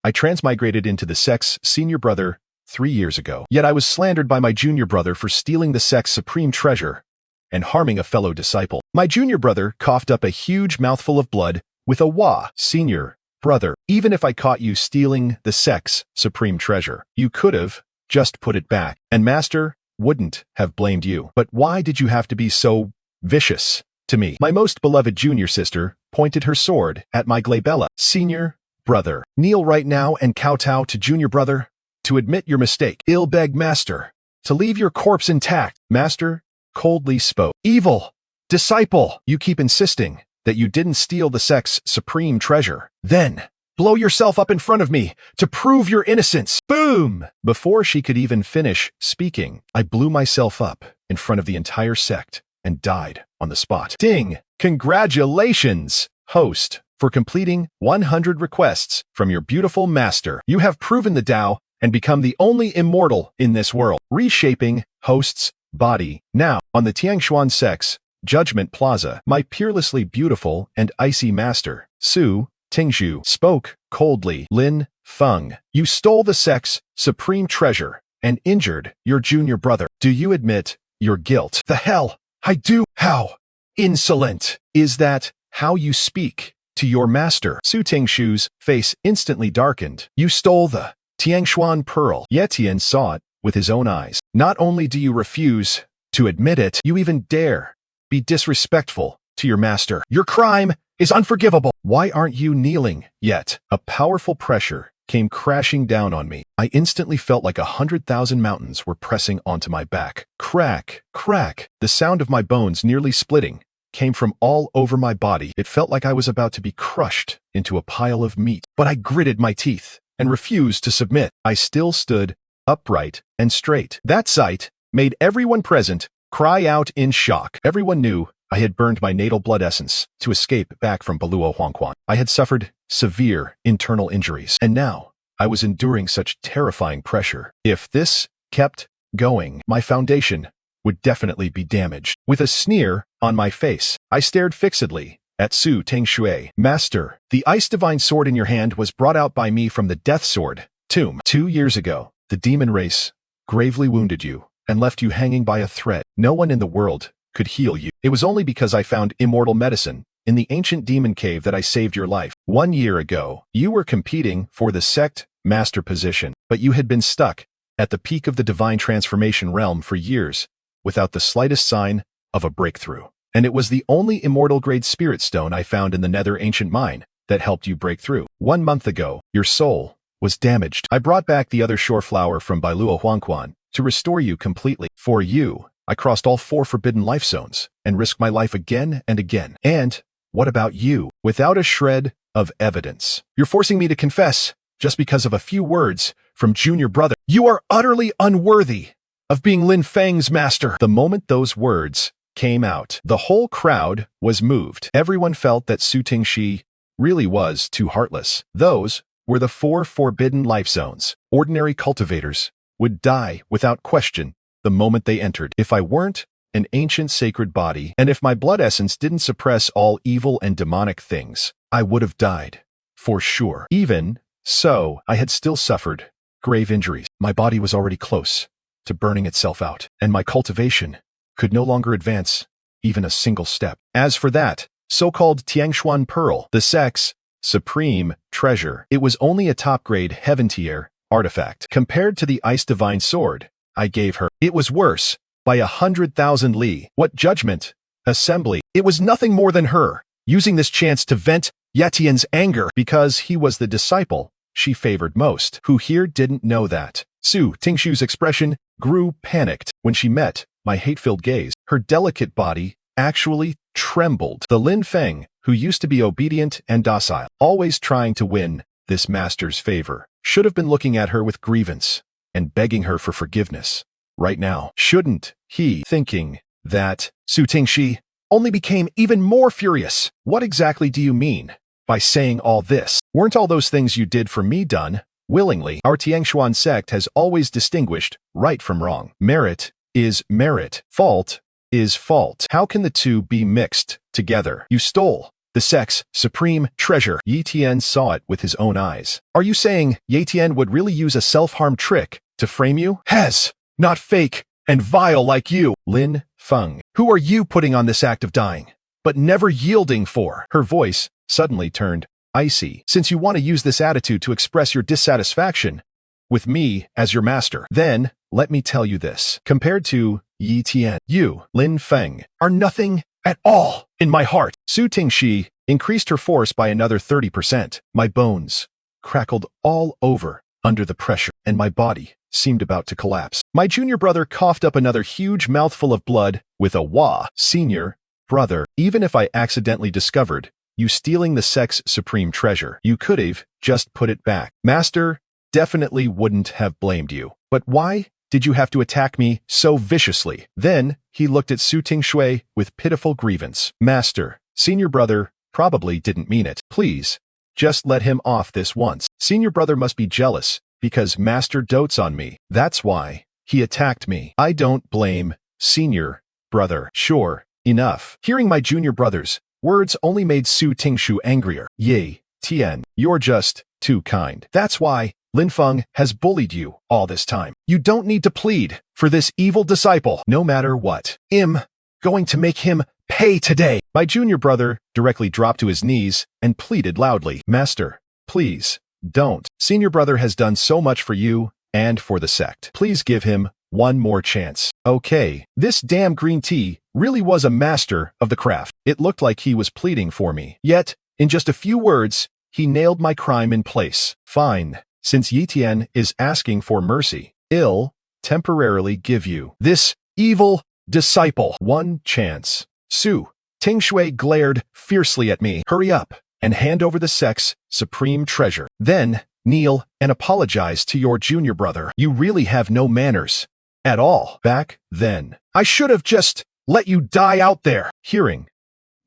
I transmigrated into the sect's senior brother 3 years ago. Yet I was slandered by my junior brother for stealing the sect's supreme treasure and harming a fellow disciple. My junior brother coughed up a huge mouthful of blood with a wah. Senior brother, even if I caught you stealing the sect's supreme treasure, you could have just put it back, and Master wouldn't have blamed you. But why did you have to be so vicious to me? My most beloved junior sister pointed her sword at my glabella. Senior brother, kneel right now and kowtow to junior brother to admit your mistake. Ill beg Master to leave your corpse intact. Master coldly spoke. Evil disciple, you keep insisting that you didn't steal the sect's supreme treasure. Then blow yourself up in front of me to prove your innocence. Boom! Before she could even finish speaking, I blew myself up in front of the entire sect and died on the spot. Ding! Congratulations, host, for completing 100 requests from your beautiful master. You have proven the Tao and become the only immortal in this world. Reshaping host's body. Now, on the Tiangshuan sect's Judgment Plaza, my peerlessly beautiful and icy master, Su Tingzhu, spoke coldly. Lin Feng, you stole the sect's supreme treasure and injured your junior brother. Do you admit your guilt? The hell, I do. How insolent is that how you speak to your master? Su Tingzhu's face instantly darkened. You stole the Tiangshuan pearl. Yetian saw it with his own eyes. Not only do you refuse to admit it, you even dare be disrespectful to your master. Your crime is unforgivable. Why aren't you kneeling yet? A powerful pressure came crashing down on me. I instantly felt like 100,000 mountains were pressing onto my back. Crack, crack. The sound of my bones nearly splitting came from all over my body. It felt like I was about to be crushed into a pile of meat. But I gritted my teeth and refused to submit. I still stood upright and straight. That sight made everyone present cry out in shock. Everyone knew I had burned my natal blood essence to escape back from Beluo Huangquan. I had suffered severe internal injuries, and now I was enduring such terrifying pressure. If this kept going, my foundation would definitely be damaged. With a sneer on my face, I stared fixedly at Su Tingzhu. Master, the ice divine sword in your hand was brought out by me from the death sword tomb. 2 years ago, the demon race gravely wounded you and left you hanging by a thread. No one in the world could heal you. It was only because I found immortal medicine in the ancient demon cave that I saved your life. 1 year ago, you were competing for the sect master position, but you had been stuck at the peak of the divine transformation realm for years without the slightest sign of a breakthrough. And it was the only immortal grade spirit stone I found in the nether ancient mine that helped you break through. 1 month ago, your soul was damaged. I brought back the other shore flower from Bailuo Huangquan to restore you completely. For you, I crossed all 4 forbidden life zones and risked my life again and again. And what about you? Without a shred of evidence, you're forcing me to confess just because of a few words from junior brother. You are utterly unworthy of being Lin Feng's master. The moment those words came out, the whole crowd was moved. Everyone felt that Su Tingzhu really was too heartless. Those were the 4 forbidden life zones. Ordinary cultivators would die without question the moment they entered. If I weren't an ancient sacred body, and if my blood essence didn't suppress all evil and demonic things, I would have died, for sure. Even so, I had still suffered grave injuries. My body was already close to burning itself out, and my cultivation could no longer advance even a single step. As for that so-called Tiangshuan pearl, the sect's supreme treasure, it was only a top-grade heaven tier artifact. Compared to the ice divine sword I gave her, it was worse by 100,000 li. What judgment assembly? It was nothing more than her using this chance to vent Yetian's anger because he was the disciple she favored most. Who here didn't know that? Su Tingzhu's expression grew panicked when she met my hate-filled gaze. Her delicate body actually trembled. The Lin Feng, who used to be obedient and docile, always trying to win this master's favor, should have been looking at her with grievance and begging her for forgiveness right now. Shouldn't he? Thinking that, Su Tingzhu only became even more furious. What exactly do you mean by saying all this? Weren't all those things you did for me done willingly? Our Tiangshuan sect has always distinguished right from wrong. Merit is merit. Fault is fault. How can the two be mixed together? You stole the the sect's supreme treasure. Yi Tian saw it with his own eyes. Are you saying Yi Tian would really use a self-harm trick to frame you? Has, not fake and vile like you. Lin Feng, who are you putting on this act of dying, but never yielding for? Her voice suddenly turned icy. Since you want to use this attitude to express your dissatisfaction with me as your master, then let me tell you this. Compared to Yi Tian, you, Lin Feng, are nothing at all in my heart. Su Tingshi increased her force by another 30%. My bones crackled all over under the pressure, and my body seemed about to collapse. My junior brother coughed up another huge mouthful of blood with a wah. Senior brother, even if I accidentally discovered you stealing the sect's supreme treasure, you could've just put it back. Master definitely wouldn't have blamed you. But why did you have to attack me so viciously? Then he looked at Su Tingshui with pitiful grievance. Master, senior brother probably didn't mean it. Please, just let him off this once. Senior brother must be jealous because master dotes on me. That's why he attacked me. I don't blame senior brother. Sure, enough. Hearing my junior brother's words only made Su Tingshu angrier. Yi Tian, you're just too kind. That's why Lin Feng has bullied you all this time. You don't need to plead for this evil disciple. No matter what, I'm going to make him pay today. My junior brother directly dropped to his knees and pleaded loudly. Master, please, don't. Senior brother has done so much for you and for the sect. Please give him one more chance. Okay, this damn green tea really was a master of the craft. It looked like he was pleading for me. Yet, in just a few words, he nailed my crime in place. Fine. Since Yi Tian is asking for mercy, I'll temporarily give you, this evil disciple, one chance. Su Tingshui glared fiercely at me. Hurry up and hand over the sect's supreme treasure. Then kneel and apologize to your junior brother. You really have no manners at all. Back then, I should have just let you die out there. Hearing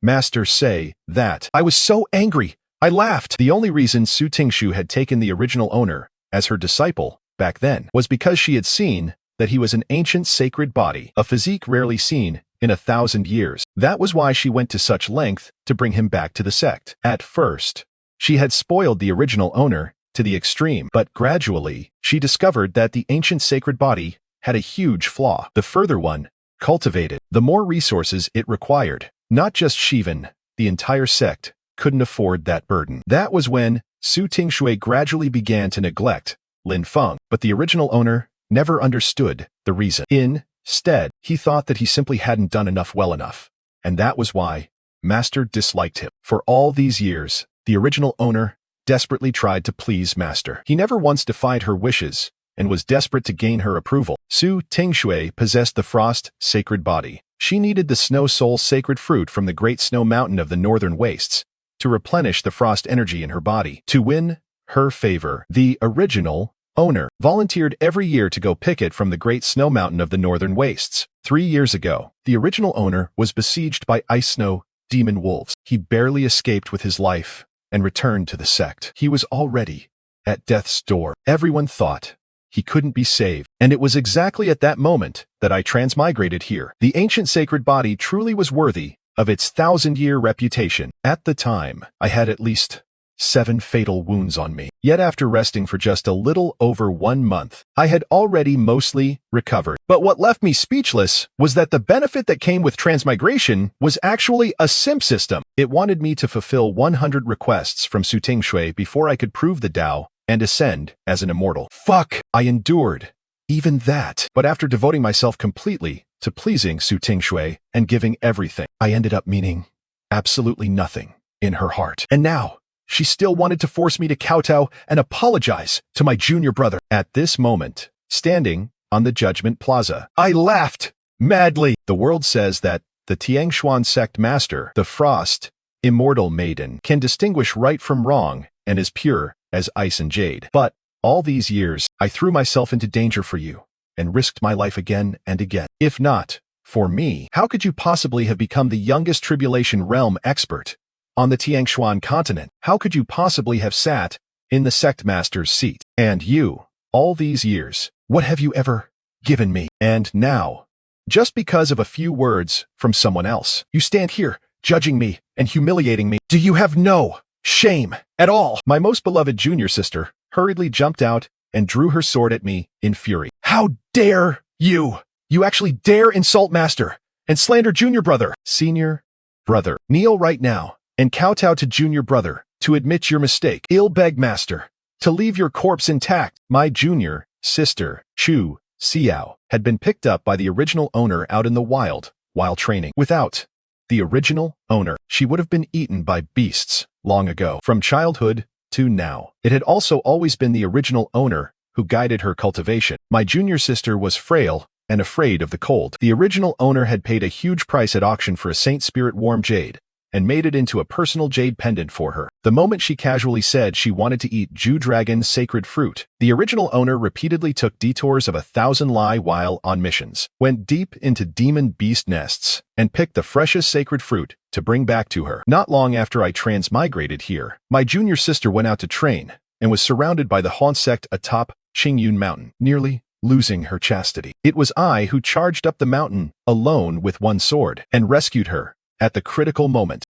Master say that, I was so angry, I laughed. The only reason Su Tingshu had taken the original owner as her disciple back then was because she had seen that he was an ancient sacred body, a physique rarely seen in 1,000 years. That was why she went to such length to bring him back to the sect. At first, she had spoiled the original owner to the extreme, but gradually, she discovered that the ancient sacred body had a huge flaw. The further one cultivated, the more resources it required. Not just Shivan, the entire sect couldn't afford that burden. That was when Su Tingshui gradually began to neglect Lin Feng, but the original owner never understood the reason. Instead, he thought that he simply hadn't done enough well enough, and that was why Master disliked him. For all these years, the original owner desperately tried to please Master. He never once defied her wishes and was desperate to gain her approval. Su Tingshui possessed the frost sacred body. She needed the snow soul sacred fruit from the great snow mountain of the northern wastes to replenish the frost energy in her body. To win her favor, the original owner volunteered every year to go pick it from the great snow mountain of the northern wastes. 3 years ago, the original owner was besieged by ice snow demon wolves. He barely escaped with his life and returned to the sect. He was already at death's door. Everyone thought he couldn't be saved, and it was exactly at that moment that I transmigrated here. The ancient sacred body truly was worthy of its 1,000-year reputation. At the time, I had at least 7 fatal wounds on me. Yet after resting for just a little over 1 month, I had already mostly recovered. But what left me speechless was that the benefit that came with transmigration was actually a simp system. It wanted me to fulfill 100 requests from Su Tingshui before I could prove the Tao and ascend as an immortal. Fuck! I endured even that. But after devoting myself completely to pleasing Su Tingshui and giving everything, I ended up meaning absolutely nothing in her heart. And now, she still wanted to force me to kowtow and apologize to my junior brother. At this moment, standing on the Judgment Plaza, I laughed madly. The world says that the Tiangshuan sect master, the Frost Immortal Maiden, can distinguish right from wrong and is pure as ice and jade. But all these years, I threw myself into danger for you and risked my life again and again. If not for me, how could you possibly have become the youngest Tribulation Realm expert on the Tiangshuan continent? How could you possibly have sat in the sect master's seat? And you, all these years, what have you ever given me? And now, just because of a few words from someone else, you stand here judging me and humiliating me. Do you have no shame at all? My most beloved junior sister hurriedly jumped out and drew her sword at me in fury. How dare you? You actually dare insult Master and slander junior brother. Senior brother, kneel right now and kowtow to junior brother to admit your mistake. I'll beg Master to leave your corpse intact. My junior sister, Chu Xiao, had been picked up by the original owner out in the wild while training. Without the original owner, she would have been eaten by beasts long ago. From childhood to now, it had also always been the original owner who guided her cultivation. My junior sister was frail and afraid of the cold. The original owner had paid a huge price at auction for a Saint Spirit warm jade and made it into a personal jade pendant for her. The moment she casually said she wanted to eat Jew Dragon's sacred fruit, the original owner repeatedly took detours of 1,000 li while on missions, went deep into demon beast nests, and picked the freshest sacred fruit to bring back to her. Not long after I transmigrated here, my junior sister went out to train and was surrounded by the Han sect atop Qingyun Mountain, nearly losing her chastity. It was I who charged up the mountain alone with one sword and rescued her at the critical moment.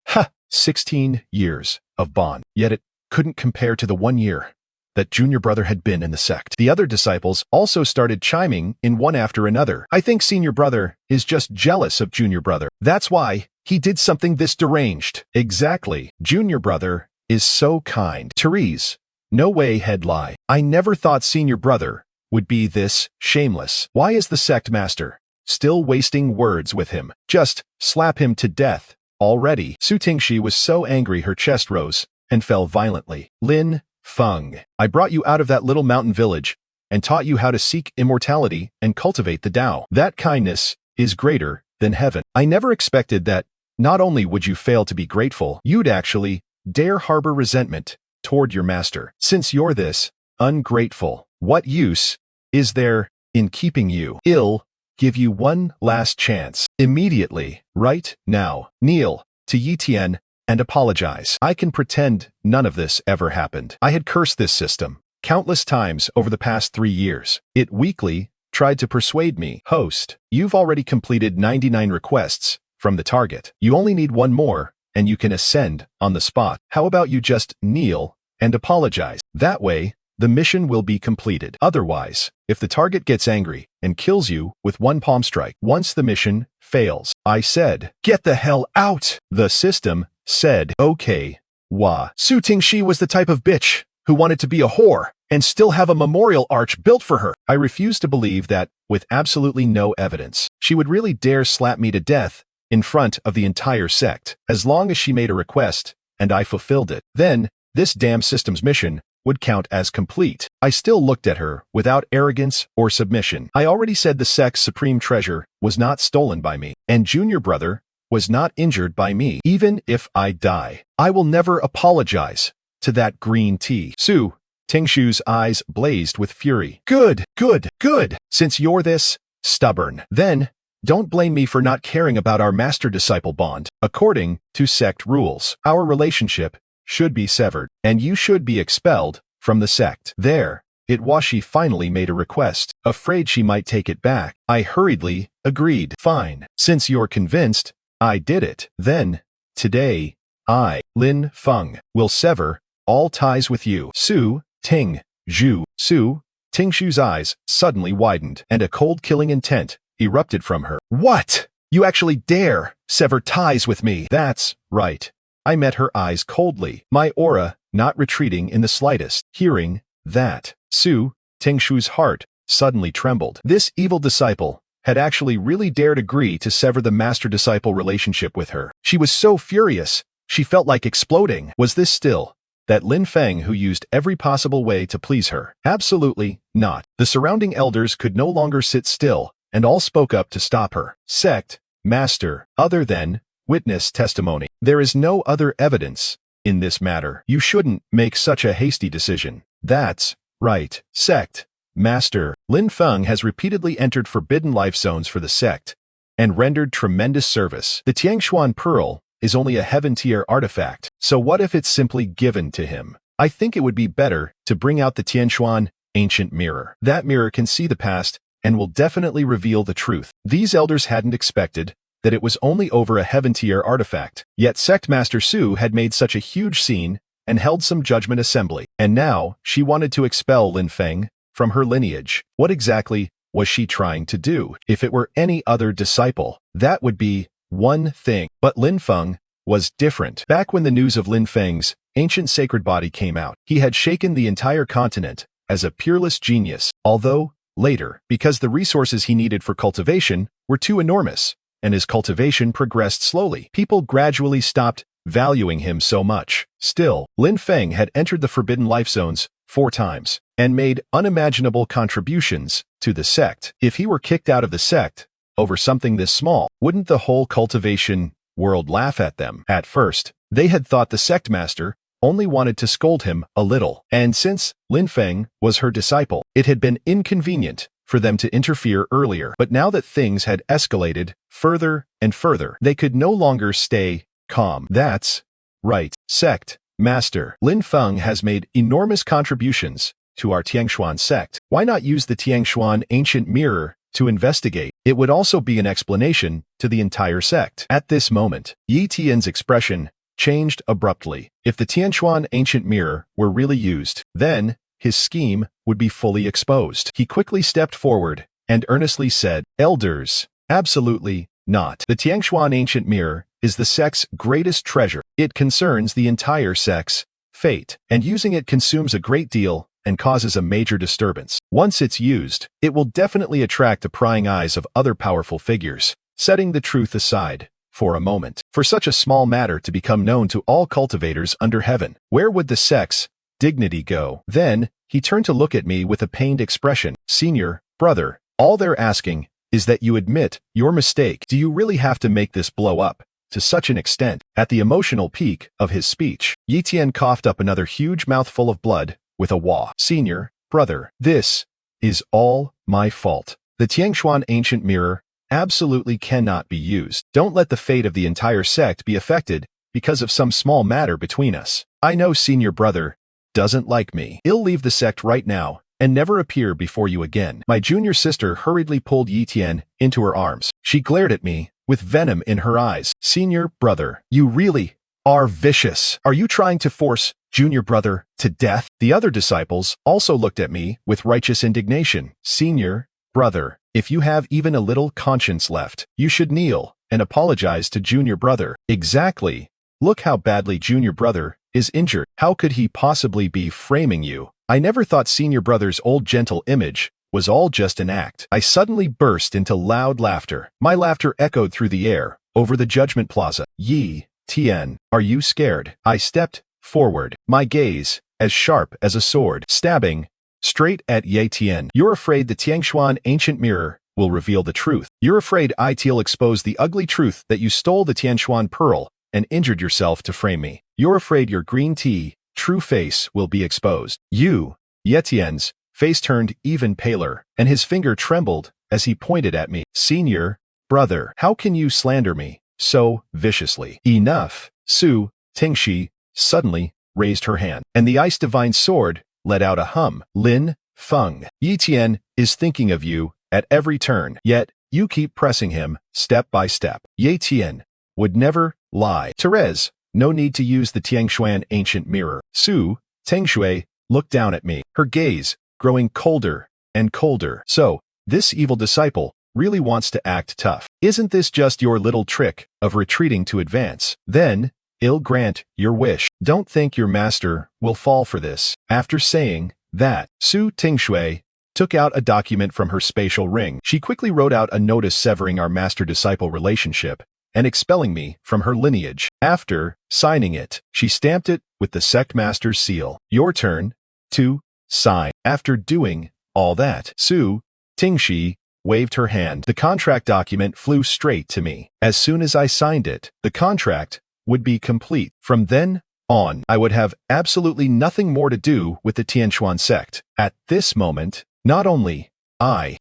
16 years of bond. Yet it couldn't compare to the 1 year that junior brother had been in the sect. The other disciples also started chiming in one after another. I think senior brother is just jealous of junior brother. That's why he did something this deranged. Exactly. Junior brother is so kind. Therese, no way head lie. I never thought senior brother would be this shameless. Why is the sect master still wasting words with him? Just slap him to death already. Su Tingshi was so angry her chest rose and fell violently. Lin Feng, I brought you out of that little mountain village and taught you how to seek immortality and cultivate the Tao. That kindness is greater than heaven. I never expected that not only would you fail to be grateful, you'd actually dare harbor resentment toward your master. Since you're this ungrateful, what use is there in keeping you? I'll give you one last chance. Immediately, right now, kneel to Yi Tian and apologize. I can pretend none of this ever happened. I had cursed this system countless times over the past 3 years. It weakly tried to persuade me. Host, you've already completed 99 requests from the target. You only need one more, and you can ascend on the spot. How about you just kneel and apologize? That way, the mission will be completed. Otherwise, if the target gets angry and kills you with one palm strike, once the mission fails, I said, get the hell out. The system said, okay, wah. Su Tingshi was the type of bitch who wanted to be a whore and still have a memorial arch built for her. I refused to believe that, with absolutely no evidence, she would really dare slap me to death in front of the entire sect. As long as she made a request and I fulfilled it, then this damn system's mission would count as complete. I still looked at her without arrogance or submission. I already said the sect's supreme treasure was not stolen by me, and junior brother was not injured by me. Even if I die, I will never apologize to that green tea. Su Tingshu's eyes blazed with fury. Good, good, good. Since you're this stubborn, then don't blame me for not caring about our master-disciple bond. According to sect rules, our relationship should be severed, and you should be expelled from the sect. There, Itwashi finally made a request. Afraid she might take it back, I hurriedly agreed. Fine. Since you're convinced, I did it. Then, today, I, Lin Feng, will sever all ties with you. Su Tingshu. Su Tingshu's eyes suddenly widened, and a cold killing intent erupted from her. What? You actually dare sever ties with me? That's right. I met her eyes coldly, my aura not retreating in the slightest. Hearing that, Su Tingshu's heart suddenly trembled. This evil disciple had actually really dared agree to sever the master-disciple relationship with her. She was so furious, she felt like exploding. Was this still that Lin Feng who used every possible way to please her? Absolutely not. The surrounding elders could no longer sit still, and all spoke up to stop her. Sect master, other than witness testimony. There is no other evidence in this matter. You shouldn't make such a hasty decision. That's right. Sect master, Lin Feng has repeatedly entered forbidden life zones for the sect and rendered tremendous service. The Tiangshuan Pearl is only a heaven-tier artifact, so what if it's simply given to him? I think it would be better to bring out the Tianshuan ancient mirror. That mirror can see the past and will definitely reveal the truth. These elders hadn't expected that it was only over a heaven-tier artifact. Yet Sect Master Su had made such a huge scene and held some judgment assembly. And now, she wanted to expel Lin Feng from her lineage. What exactly was she trying to do? If it were any other disciple, that would be one thing. But Lin Feng was different. Back when the news of Lin Feng's ancient sacred body came out, he had shaken the entire continent as a peerless genius, although, later, because the resources he needed for cultivation were too enormous, and his cultivation progressed slowly, people gradually stopped valuing him so much. Still, Lin Feng had entered the Forbidden Life Zones 4 times, and made unimaginable contributions to the sect. If he were kicked out of the sect over something this small, wouldn't the whole cultivation world laugh at them? At first, they had thought the sect master only wanted to scold him a little, and since Lin Feng was her disciple, it had been inconvenient for them to interfere earlier. But now that things had escalated further and further, they could no longer stay calm. That's right, sect master Lin Feng has made enormous contributions to our Tiangshuan sect. Why not use the Tiangshuan ancient mirror to investigate? It would also be an explanation to the entire sect. At this moment, Yi Tian's expression changed abruptly. If the Tianshuan ancient mirror were really used, then his scheme would be fully exposed. He quickly stepped forward and earnestly said, "Elders, absolutely not. The Tianshuan ancient mirror is the sect's greatest treasure. It concerns the entire sect's fate, and using it consumes a great deal and causes a major disturbance. Once it's used, it will definitely attract the prying eyes of other powerful figures." Setting the truth aside for a moment, for such a small matter to become known to all cultivators under heaven, where would the sect's dignity go? Then, he turned to look at me with a pained expression. "Senior brother, all they're asking is that you admit your mistake. Do you really have to make this blow up to such an extent?" At the emotional peak of his speech, Yi Tian coughed up another huge mouthful of blood with a wah. "Senior brother, this is all my fault. The Tiangshuan ancient mirror absolutely cannot be used. Don't let the fate of the entire sect be affected because of some small matter between us. I know senior brother doesn't like me. He'll leave the sect right now and never appear before you again." My junior sister hurriedly pulled Yi Tian into her arms. She glared at me with venom in her eyes. "Senior brother, you really are vicious. Are you trying to force junior brother to death?" The other disciples also looked at me with righteous indignation. "Senior brother, if you have even a little conscience left, you should kneel and apologize to junior brother." "Exactly. Look how badly junior brother is injured. How could he possibly be framing you? I never thought senior brother's old gentle image was all just an act." I suddenly burst into loud laughter. My laughter echoed through the air over the Judgment Plaza. "Yi Tian, are you scared?" I stepped forward, my gaze as sharp as a sword, stabbing straight at Yi Tian. "You're afraid the Tiangshuan ancient mirror will reveal the truth. You're afraid it'll expose the ugly truth that you stole the Tianshuan pearl and injured yourself to frame me. You're afraid your green tea true face will be exposed." Yi Tian's face turned even paler, and his finger trembled as he pointed at me. "Senior brother, how can you slander me so viciously?" "Enough." Su Tingshi suddenly raised her hand, and the ice divine sword let out a hum. "Lin Feng, Yi Tian is thinking of you at every turn, yet you keep pressing him step by step. Yi Tian would never lie. Therese, no need to use the Tiangshuan ancient mirror." Su Tingshui looked down at me, her gaze growing colder and colder. "So, this evil disciple really wants to act tough. Isn't this just your little trick of retreating to advance? Then, I'll grant your wish. Don't think your master will fall for this." After saying that, Su Tingshui took out a document from her spatial ring. She quickly wrote out a notice severing our master-disciple relationship and expelling me from her lineage. After signing it, she stamped it with the sect master's seal. "Your turn to sign." After doing all that, Su Tingshi waved her hand. The contract document flew straight to me. As soon as I signed it, the contract would be complete. From then on, I would have absolutely nothing more to do with the Tianshuan sect. At this moment, not only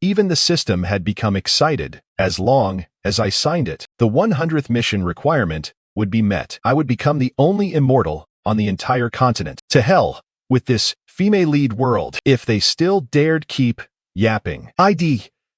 even the system had become excited. As long as I signed it, the 100th mission requirement would be met. I would become the only immortal on the entire continent. To hell with this female lead world. If they still dared keep yapping, I'd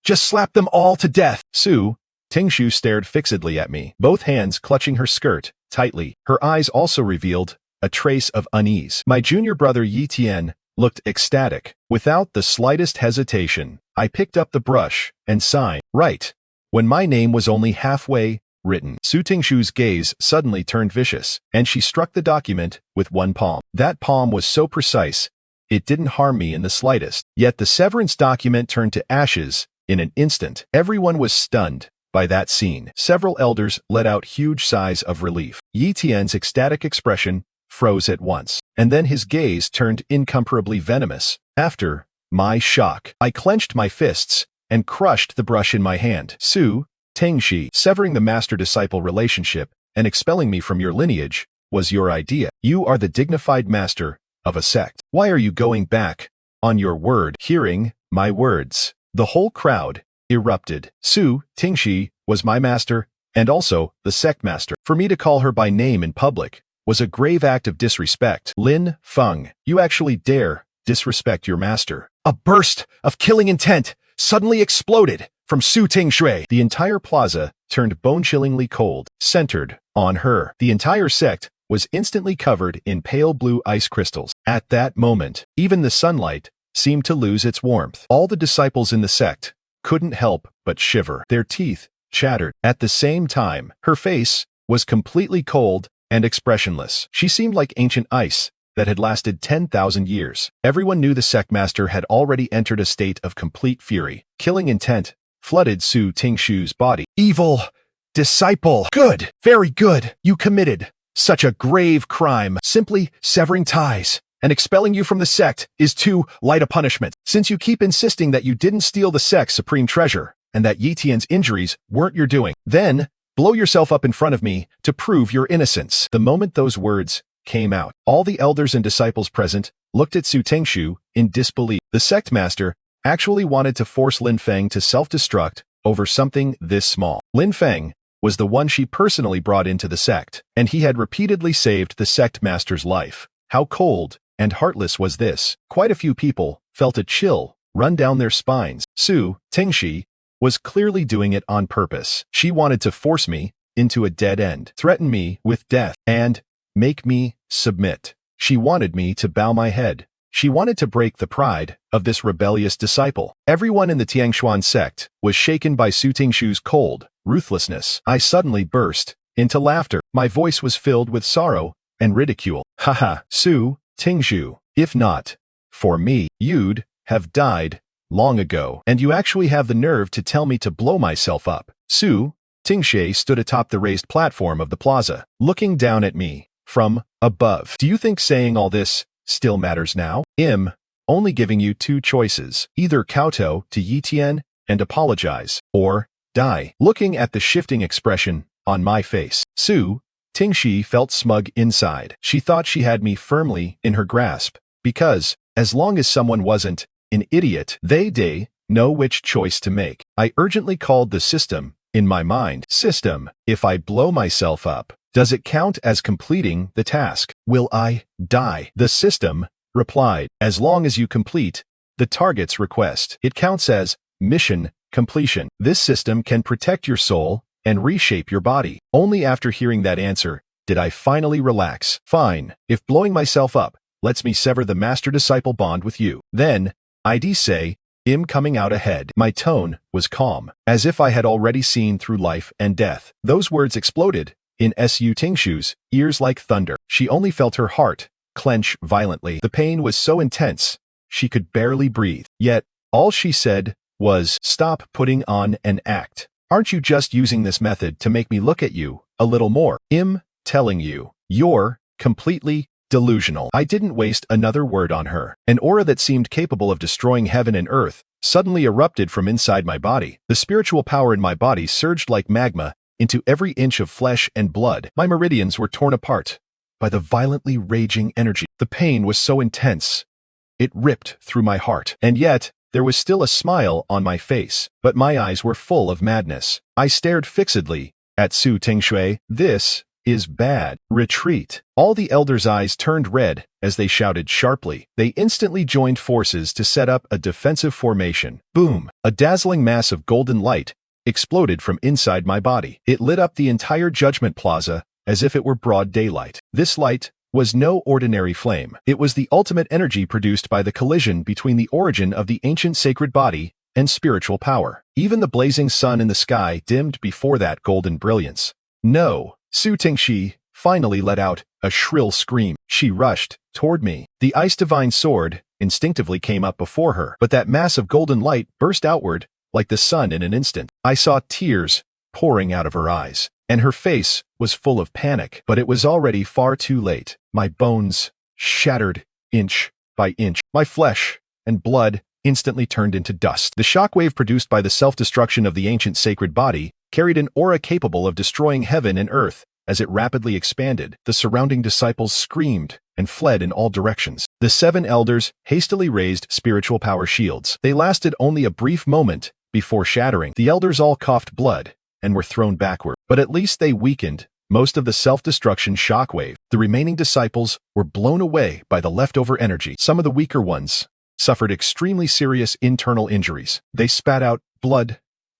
just slap them all to death. Su Tingshu stared fixedly at me, both hands clutching her skirt tightly. Her eyes also revealed a trace of unease. My junior brother Yi Tian looked ecstatic. Without the slightest hesitation, I picked up the brush and signed. Right. When my name was only halfway written, Su Tingshu's gaze suddenly turned vicious, and she struck the document with one palm. That palm was so precise, it didn't harm me in the slightest. Yet the severance document turned to ashes in an instant. Everyone was stunned by that scene. Several elders let out huge sighs of relief. Yi Tian's ecstatic expression froze at once, and then his gaze turned incomparably venomous. After my shock, I clenched my fists and crushed the brush in my hand. Su Tingshi, severing the master-disciple relationship and expelling me from your lineage was your idea. You are the dignified master of a sect. Why are you going back on your word? Hearing my words, the whole crowd erupted. Su Tingshi was my master and also the sect master. For me to call her by name in public was a grave act of disrespect. Lin Feng, you actually dare disrespect your master. A burst of killing intent suddenly exploded from Su Tingshui. The entire plaza turned bone-chillingly cold, centered on her. The entire sect was instantly covered in pale blue ice crystals. At that moment, even the sunlight seemed to lose its warmth. All the disciples in the sect couldn't help but shiver. Their teeth chattered. At the same time, her face was completely cold and expressionless. She seemed like ancient ice that had lasted 10,000 years. Everyone knew the sect master had already entered a state of complete fury. Killing intent flooded Su Tingshu's body. Evil disciple. Good. Very good. You committed such a grave crime. Simply severing ties and expelling you from the sect is too light a punishment. Since you keep insisting that you didn't steal the sect's supreme treasure and that Yi Tian's injuries weren't your doing, then blow yourself up in front of me to prove your innocence. The moment those words came out, all the elders and disciples present looked at Su Tingshu in disbelief. The sect master actually wanted to force Lin Feng to self-destruct over something this small. Lin Feng was the one she personally brought into the sect, and he had repeatedly saved the sect master's life. How cold and heartless was this? Quite a few people felt a chill run down their spines. Su Tingshi was clearly doing it on purpose. She wanted to force me into a dead end, threaten me with death, and make me submit. She wanted me to bow my head. She wanted to break the pride of this rebellious disciple. Everyone in the Tiangshuan sect was shaken by Su Tingshu's cold ruthlessness. I suddenly burst into laughter. My voice was filled with sorrow and ridicule. Haha, Su Tingshu, if not for me, you'd have died long ago. And you actually have the nerve to tell me to blow myself up. Su Tingshui stood atop the raised platform of the plaza, looking down at me from above. Do you think saying all this still matters now? Only giving you two choices. Either kowtow to Yi Tian and apologize, or die. Looking at the shifting expression on my face, Su Tingshi felt smug inside. She thought she had me firmly in her grasp, because, as long as someone wasn't an idiot, they know which choice to make. I urgently called the system in my mind. System, if I blow myself up, does it count as completing the task? Will I die? The system replied, as long as you complete the target's request, it counts as mission completion. This system can protect your soul and reshape your body. Only after hearing that answer did I finally relax. Fine, if blowing myself up lets me sever the master-disciple bond with you, then I'd say I'm coming out ahead. My tone was calm, as if I had already seen through life and death. Those words exploded in Su Tingshu's ears like thunder. She only felt her heart clench violently. The pain was so intense, she could barely breathe. Yet, all she said was, stop putting on an act. Aren't you just using this method to make me look at you a little more? I'm telling you, you're completely delusional. I didn't waste another word on her. An aura that seemed capable of destroying heaven and earth suddenly erupted from inside my body. The spiritual power in my body surged like magma into every inch of flesh and blood. My meridians were torn apart by the violently raging energy. The pain was so intense, it ripped through my heart. And yet, there was still a smile on my face, but my eyes were full of madness. I stared fixedly at Su Tingshui. This is bad. Retreat. All the elders' eyes turned red as they shouted sharply. They instantly joined forces to set up a defensive formation. Boom! A dazzling mass of golden light exploded from inside my body. It lit up the entire Judgment Plaza as if it were broad daylight. This light was no ordinary flame. It was the ultimate energy produced by the collision between the origin of the ancient sacred body and spiritual power. Even the blazing sun in the sky dimmed before that golden brilliance. No, Su Tingshi finally let out a shrill scream. She rushed toward me. The ice divine sword instinctively came up before her, but that mass of golden light burst outward like the sun in an instant. I saw tears pouring out of her eyes, and her face was full of panic, but it was already far too late. My bones shattered inch by inch. My flesh and blood instantly turned into dust. The shockwave produced by the self-destruction of the ancient sacred body carried an aura capable of destroying heaven and earth. As it rapidly expanded, the surrounding disciples screamed and fled in all directions. The 7 elders hastily raised spiritual power shields. They lasted only a brief moment before shattering. The elders all coughed blood and were thrown backward, but at least they weakened most of the self-destruction shockwave. The remaining disciples were blown away by the leftover energy. Some of the weaker ones suffered extremely serious internal injuries. They spat out blood,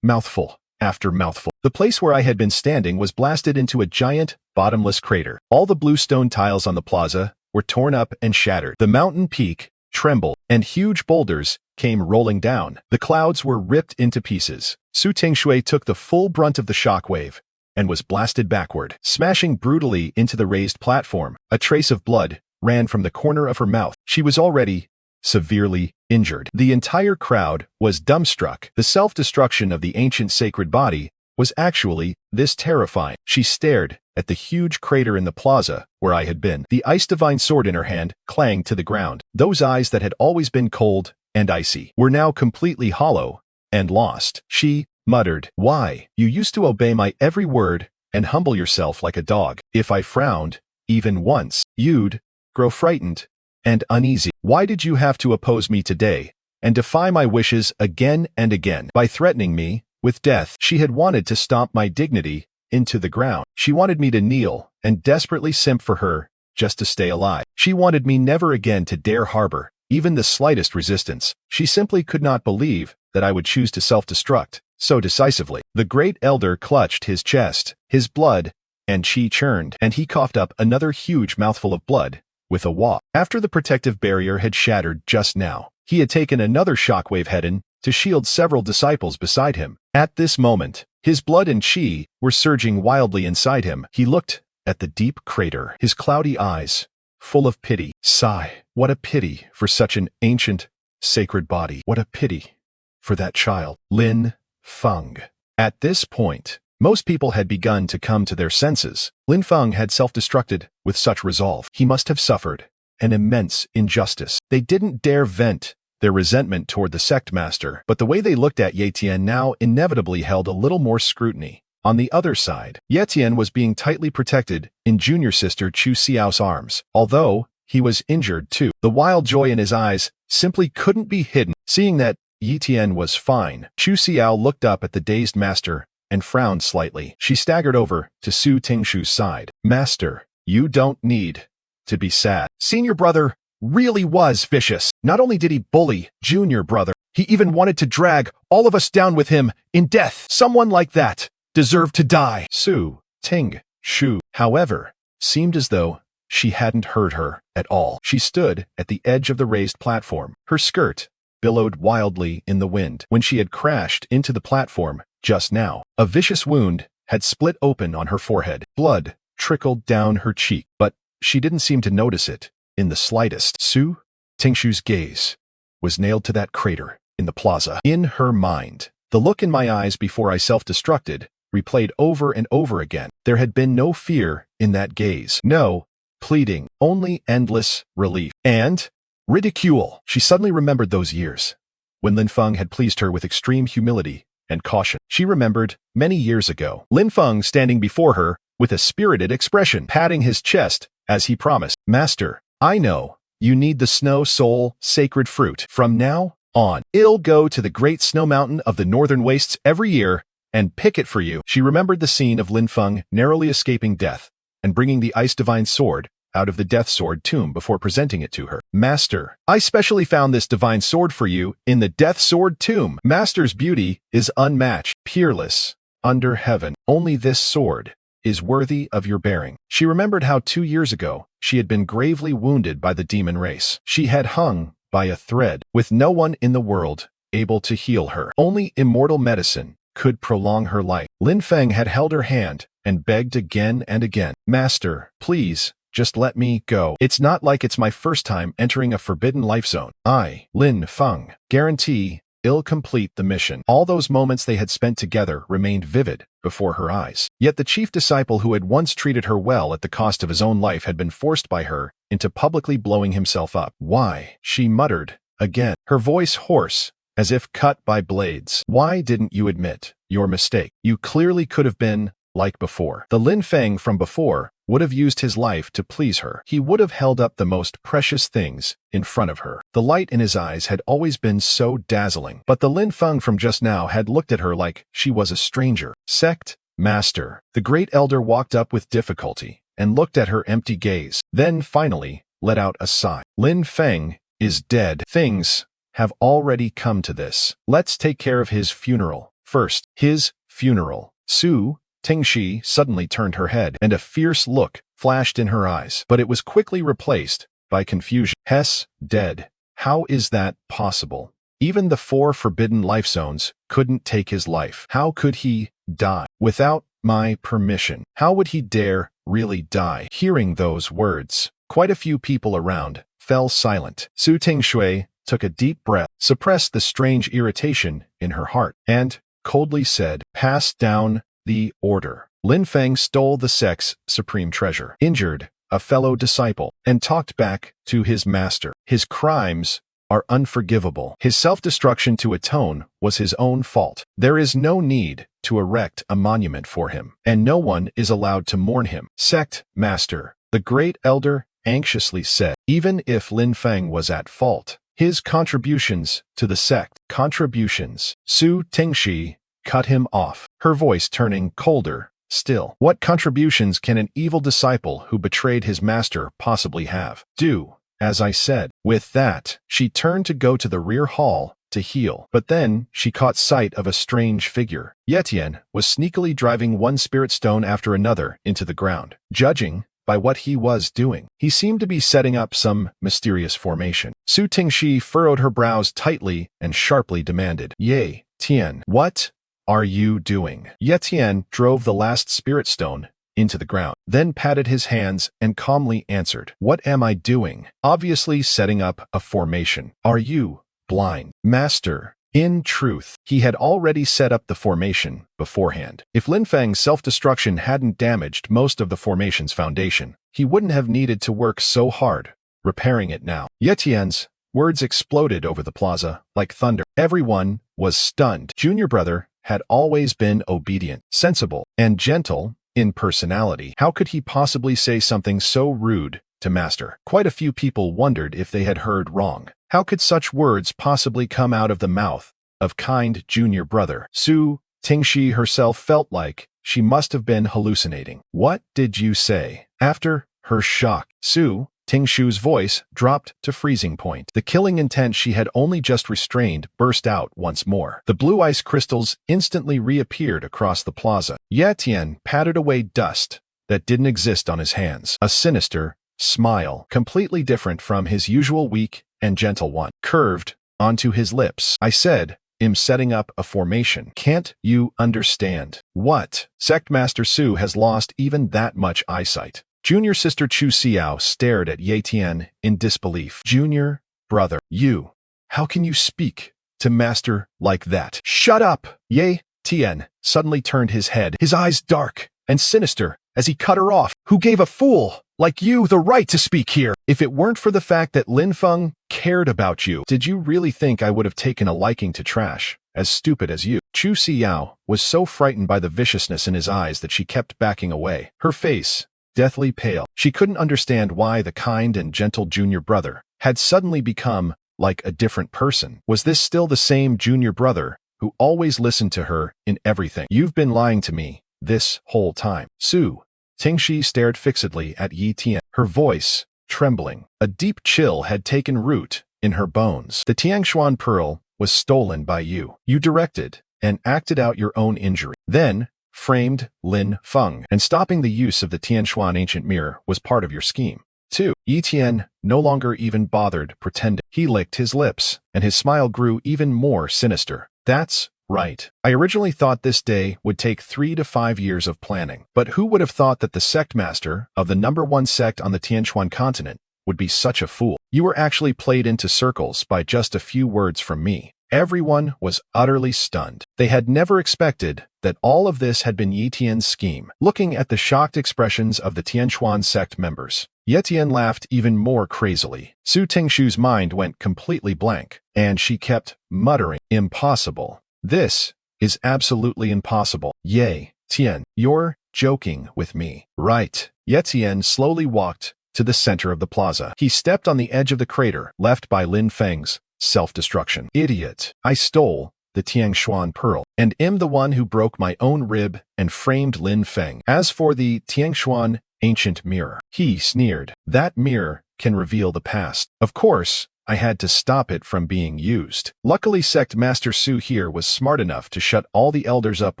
mouthful after mouthful. The place where I had been standing was blasted into a giant, bottomless crater. All the blue stone tiles on the plaza were torn up and shattered. The mountain peak trembled, and huge boulders came rolling down. The clouds were ripped into pieces. Su Tingshui took the full brunt of the shockwave and was blasted backward, smashing brutally into the raised platform. A trace of blood ran from the corner of her mouth. She was already severely injured. The entire crowd was dumbstruck. The self-destruction of the ancient sacred body was actually this terrifying. She stared at the huge crater in the plaza where I had been. The ice divine sword in her hand clanged to the ground. Those eyes that had always been cold and icy were now completely hollow and lost. She muttered, "Why? You used to obey my every word and humble yourself like a dog. If I frowned, even once, you'd grow frightened and uneasy. Why did you have to oppose me today and defy my wishes again and again? By threatening me with death, she had wanted to stomp my dignity into the ground. She wanted me to kneel and desperately simp for her just to stay alive. She wanted me never again to dare harbor even the slightest resistance. She simply could not believe that I would choose to self-destruct so decisively." The great elder clutched his chest, his blood and chi churned, and he coughed up another huge mouthful of blood with a wah. After the protective barrier had shattered just now, he had taken another shockwave head-in to shield several disciples beside him. At this moment, his blood and chi were surging wildly inside him. He looked at the deep crater, his cloudy eyes full of pity. Sigh, what a pity for such an ancient, sacred body. What a pity for that child. Lin Feng. At this point, most people had begun to come to their senses. Lin Feng had self-destructed with such resolve. He must have suffered an immense injustice. They didn't dare vent their resentment toward the sect master, but the way they looked at Ye Tian now inevitably held a little more scrutiny. On the other side, Ye Tian was being tightly protected in junior sister Chu Xiao's arms. Although he was injured too, the wild joy in his eyes simply couldn't be hidden. Seeing that Ye Tian was fine, Chu Xiao looked up at the dazed master and frowned slightly. She staggered over to Su Tingshu's side. "Master, you don't need to be sad. Senior brother really was vicious. Not only did he bully junior brother, he even wanted to drag all of us down with him in death. Someone like that deserved to die." Su Tingshu, however, seemed as though she hadn't heard her at all. She stood at the edge of the raised platform. Her skirt billowed wildly in the wind. When she had crashed into the platform just now, a vicious wound had split open on her forehead. Blood trickled down her cheek, but she didn't seem to notice it in the slightest. Su Tingshu's gaze was nailed to that crater in the plaza. In her mind, the look in my eyes before I self-destructed replayed over and over again. There had been no fear in that gaze. No pleading, only endless relief and ridicule. She suddenly remembered those years when Lin Feng had pleased her with extreme humility and caution. She remembered many years ago, Lin Feng standing before her with a spirited expression, patting his chest as he promised, "Master, I know you need the snow soul sacred fruit. From now on, I'll go to the great snow mountain of the northern wastes every year and pick it for you." She remembered the scene of Lin Feng narrowly escaping death and bringing the ice divine sword out of the death sword tomb before presenting it to her. Master, I specially found this divine sword for you in the death sword tomb. Master's beauty is unmatched, peerless, under heaven. Only this sword is worthy of your bearing. She remembered how 2 years ago she had been gravely wounded by the demon race. She had hung by a thread, with no one in the world able to heal her. Only immortal medicine could prolong her life. Lin Feng had held her hand and begged again and again. Master, please, just let me go. It's not like it's my first time entering a forbidden life zone. I, Lin Feng, guarantee I'll complete the mission. All those moments they had spent together remained vivid before her eyes. Yet the chief disciple who had once treated her well at the cost of his own life had been forced by her into publicly blowing himself up. Why? She muttered again, her voice hoarse, as if cut by blades. Why didn't you admit your mistake? You clearly could have been like before. The Lin Feng from before would have used his life to please her. He would have held up the most precious things in front of her. The light in his eyes had always been so dazzling, but the Lin Feng from just now had looked at her like she was a stranger. Sect Master. The great elder walked up with difficulty and looked at her empty gaze, then finally let out a sigh. Lin Feng is dead. Things have already come to this. Let's take care of his funeral first. His funeral. Su Tingshi suddenly turned her head, and a fierce look flashed in her eyes, but it was quickly replaced by confusion. Hess, dead. How is that possible? Even the 4 forbidden life zones couldn't take his life. How could he die without my permission? How would he dare really die? Hearing those words, quite a few people around fell silent. Su Tingshui took a deep breath, suppressed the strange irritation in her heart, and coldly said, "Pass down the order." Lin Feng stole the sect's supreme treasure, injured a fellow disciple, and talked back to his master. His crimes are unforgivable. His self-destruction to atone was his own fault. There is no need to erect a monument for him, and no one is allowed to mourn him. Sect Master, the great elder anxiously said, even if Lin Feng was at fault, his contributions to the sect, Su Tingshi cut him off, her voice turning colder still. What contributions can an evil disciple who betrayed his master possibly have? Do as I said. With that, she turned to go to the rear hall to heal, but then she caught sight of a strange figure. Yetian was sneakily driving one spirit stone after another into the ground. Judging by what he was doing, he seemed to be setting up some mysterious formation. Su Tingshi furrowed her brows tightly and sharply demanded, "Ye, Tian, what are you doing?" Yetian drove the last spirit stone into the ground, then patted his hands and calmly answered, "What am I doing?" Obviously setting up a formation. Are you blind? Master. In truth, he had already set up the formation beforehand. If Lin Feng's self-destruction hadn't damaged most of the formation's foundation, he wouldn't have needed to work so hard repairing it now. Yetian's words exploded over the plaza like thunder. Everyone was stunned. Junior brother had always been obedient, sensible, and gentle in personality. How could he possibly say something so rude to master? Quite a few people wondered if they had heard wrong. How could such words possibly come out of the mouth of kind junior brother? Su Tingshi herself felt like she must have been hallucinating. What did you say? After her shock, Su Tingshu's voice dropped to freezing point. The killing intent she had only just restrained burst out once more. The blue ice crystals instantly reappeared across the plaza. Yetian patted away dust that didn't exist on his hands. A sinister smile, completely different from his usual weak and gentle one, curved onto his lips. I said, I'm setting up a formation. Can't you understand? What? Sect Master Su has lost even that much eyesight. Junior sister Chu Xiao stared at Ye Tian in disbelief. Junior brother, you. How can you speak to master like that? Shut up! Ye Tian suddenly turned his head, his eyes dark and sinister as he cut her off. Who gave a fool like you the right to speak here? If it weren't for the fact that Lin Feng cared about you, did you really think I would have taken a liking to trash as stupid as you? Chu Xiao was so frightened by the viciousness in his eyes that she kept backing away, her face deathly pale. She couldn't understand why the kind and gentle junior brother had suddenly become like a different person. Was this still the same junior brother who always listened to her in everything? You've been lying to me this whole time. Su Tingshi stared fixedly at Yi Tian, her voice trembling. A deep chill had taken root in her bones. The Tiangshuan pearl was stolen by you. You directed and acted out your own injury. Then framed Lin Feng, and stopping the use of the Tianshuan ancient mirror was part of your scheme. 2. Yi Tian no longer even bothered pretending. He licked his lips, and his smile grew even more sinister. That's right. I originally thought this day would take 3 to 5 years of planning. But who would have thought that the sect master of the #1 sect on the Tianshuan continent would be such a fool? You were actually played into circles by just a few words from me. Everyone was utterly stunned. They had never expected that all of this had been Yi Tian's scheme. Looking at the shocked expressions of the Tianshuan sect members, Yi Tian laughed even more crazily. Su Tingshu's mind went completely blank, and she kept muttering, "Impossible. This is absolutely impossible. Ye Tian, you're joking with me, right?" Yi Tian slowly walked to the center of the plaza. He stepped on the edge of the crater left by Lin Feng's self-destruction. Idiot. I stole the Tiangshuan pearl, and am the one who broke my own rib and framed Lin Feng. As for the Tiangshuan ancient mirror, he sneered, that mirror can reveal the past. Of course, I had to stop it from being used. Luckily, Sect Master Su here was smart enough to shut all the elders up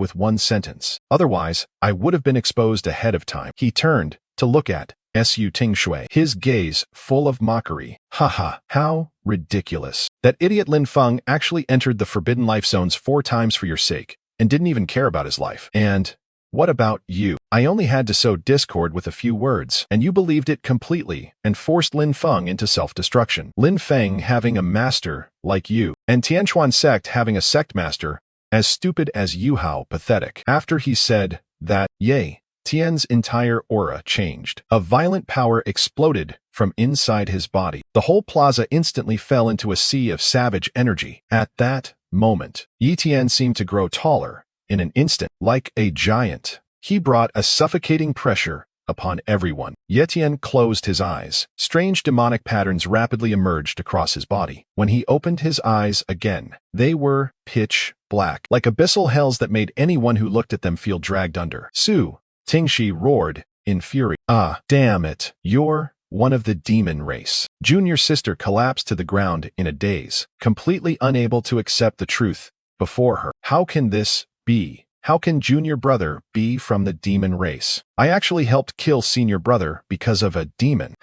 with one sentence. Otherwise, I would have been exposed ahead of time. He turned to look at Su Tingshui, his gaze full of mockery. Haha, how ridiculous. That idiot Lin Feng actually entered the Forbidden Life Zones 4 times for your sake, and didn't even care about his life. And what about you? I only had to sow discord with a few words, and you believed it completely and forced Lin Feng into self-destruction. Lin Feng having a master like you, and Tianshuan sect having a sect master as stupid as you. How pathetic. After he said that, Ye Tian's entire aura changed. A violent power exploded from inside his body. The whole plaza instantly fell into a sea of savage energy. At that moment, Yi Tian seemed to grow taller in an instant, like a giant. He brought a suffocating pressure upon everyone. Yi Tian closed his eyes. Strange demonic patterns rapidly emerged across his body. When he opened his eyes again, they were pitch black, like abyssal hells that made anyone who looked at them feel dragged under. Su Tingshi roared in fury. Ah, damn it. You're one of the demon race. Junior sister collapsed to the ground in a daze, completely unable to accept the truth before her. How can this be? How can junior brother be from the demon race? I actually helped kill senior brother because of a demon.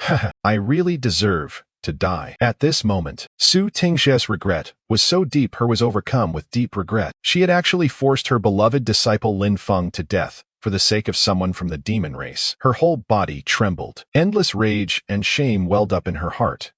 I really deserve to die. At this moment, Su Tingshi's regret was so deep her was overcome with deep regret. She had actually forced her beloved disciple Lin Feng to death for the sake of someone from the demon race. Her whole body trembled. Endless rage and shame welled up in her heart.